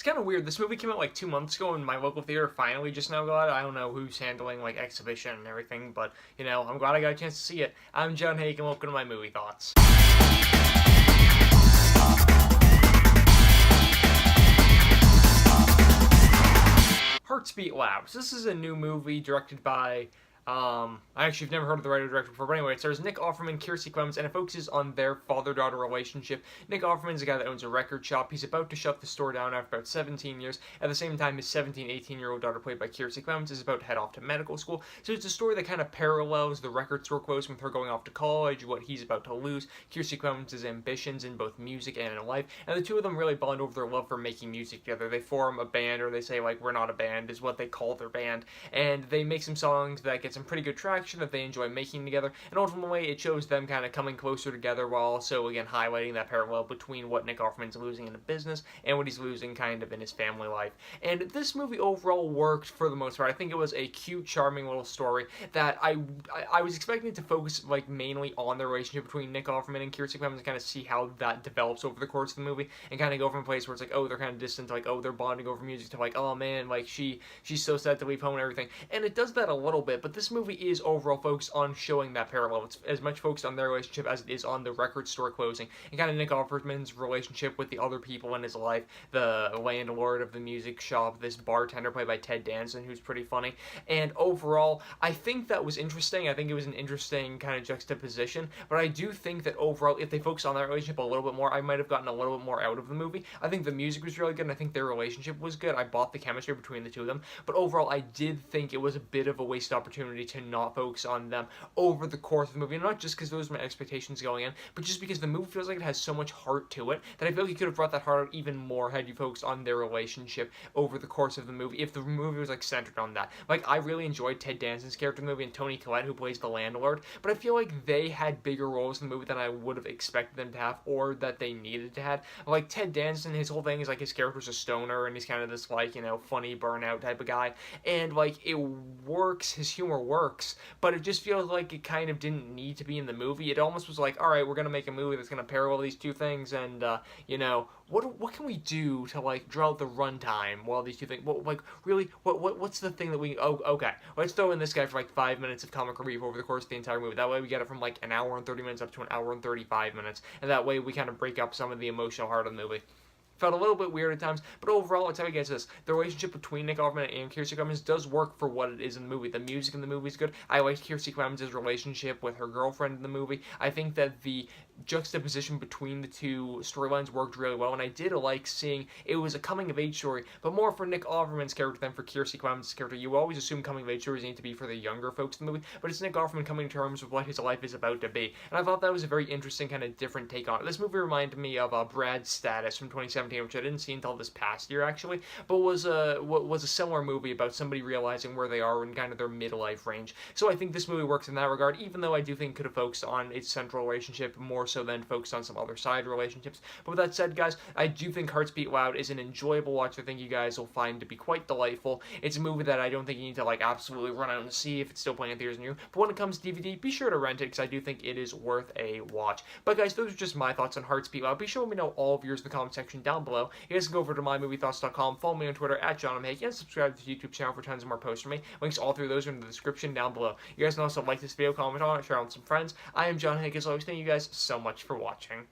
It's kind of weird. This movie came out like 2 months ago, and my local theater finally just now got it. I don't know who's handling like exhibition and everything, but I'm glad I got a chance to see it. I'm John Hayeck, and welcome to my movie thoughts. Hearts Beat Loud. So this is a new movie directed by I actually have never heard of the writer-director before, but anyway, it stars Nick Offerman, Kiersey Clemons, and it focuses on their father-daughter relationship. Nick Offerman's a guy that owns a record shop. He's about to shut the store down after about 17 years. At the same time, his 17, 18-year-old daughter, played by Kiersey Clemons, is about to head off to medical school. So it's a story that kind of parallels the record store closing with her going off to college, what he's about to lose, Kiersey Clemons' ambitions in both music and in life, and the two of them really bond over their love for making music together. They form a band, or they say, like, we're not a band, is what they call their band, and they make some songs that get some pretty good traction that they enjoy making together, and ultimately it shows them kind of coming closer together while also, again, highlighting that parallel between what Nick Offerman's losing in the business and what he's losing kind of in his family life. And this movie overall worked for the most part. I think it was a cute, charming little story that I was expecting it to focus like mainly on the relationship between Nick Offerman and Kiersey Clemons and kind of see how that develops over the course of the movie, and kind of go from a place where it's like, oh, they're kind of distant, to like, oh, they're bonding over music, to like, oh man, like she's so sad to leave home and everything. And it does that a little bit, but this movie is overall focused on showing that parallel. It's as much focused on their relationship as it is on the record store closing, and kind of Nick Offerman's relationship with the other people in his life, the landlord of the music shop, this bartender played by Ted Danson, who's pretty funny. And overall, I think that was interesting. I think it was an interesting kind of juxtaposition, but I do think that overall, if they focused on that relationship a little bit more, I might have gotten a little bit more out of the movie. I think the music was really good, and I think their relationship was good. I bought the chemistry between the two of them, but overall, I did think it was a bit of a wasted opportunity to not focus on them over the course of the movie, and not just because those were my expectations going in, but just because the movie feels like it has so much heart to it that I feel like you could have brought that heart out even more had you focused on their relationship over the course of the movie, if the movie was like centered on that. Like, I really enjoyed Ted Danson's character in the movie and Toni Collette, who plays the landlord, but I feel like they had bigger roles in the movie than I would have expected them to have, or that they needed to have. Like, Ted Danson, his whole thing is like his character's a stoner, and he's kind of this like, funny burnout type of guy, and like, it works, his humor works, but it just feels like it kind of didn't need to be in the movie. It almost was like, alright, we're gonna make a movie that's gonna parallel these two things, and what can we do to like draw out the runtime while these two things, well, like, really, what's the thing that we, oh, okay, let's throw in this guy for like 5 minutes of comic relief over the course of the entire movie. That way we get it from like an hour and 30 minutes up to an hour and 35 minutes, and that way we kind of break up some of the emotional heart of the movie. Felt a little bit weird at times, but overall, I'll tell you guys this. The relationship between Nick Offerman and Kiersey Clemons does work for what it is in the movie. The music in the movie is good. I liked Kiersey Clemons' relationship with her girlfriend in the movie. I think that the juxtaposition between the two storylines worked really well, and I did like seeing it was a coming-of-age story, but more for Nick Offerman's character than for Kiersey Clemons' character. You always assume coming-of-age stories need to be for the younger folks in the movie, but it's Nick Offerman coming to terms with what his life is about to be, and I thought that was a very interesting kind of different take on it. This movie reminded me of Brad's Status from 2017, which I didn't see until this past year, actually, but was a similar movie about somebody realizing where they are in kind of their midlife range. So I think this movie works in that regard, even though I do think it could have focused on its central relationship more so than focused on some other side relationships. But with that said, guys, I do think Hearts Beat Loud is an enjoyable watch. I think you guys will find to be quite delightful. It's a movie that I don't think you need to like absolutely run out and see if it's still playing in theaters near you. But when it comes to DVD, be sure to rent it because I do think it is worth a watch. But guys, those are just my thoughts on Hearts Beat Loud. Be sure to let me know all of yours in the comment section down below. You guys can go over to mymoviethoughts.com, follow me on Twitter at JohnMHayeck, and subscribe to the YouTube channel for tons of more posts from me. Links all through those are in the description down below. You guys can also like this video, comment on it, share it with some friends. I am John Hayeck, as always. Thank you guys so much for watching.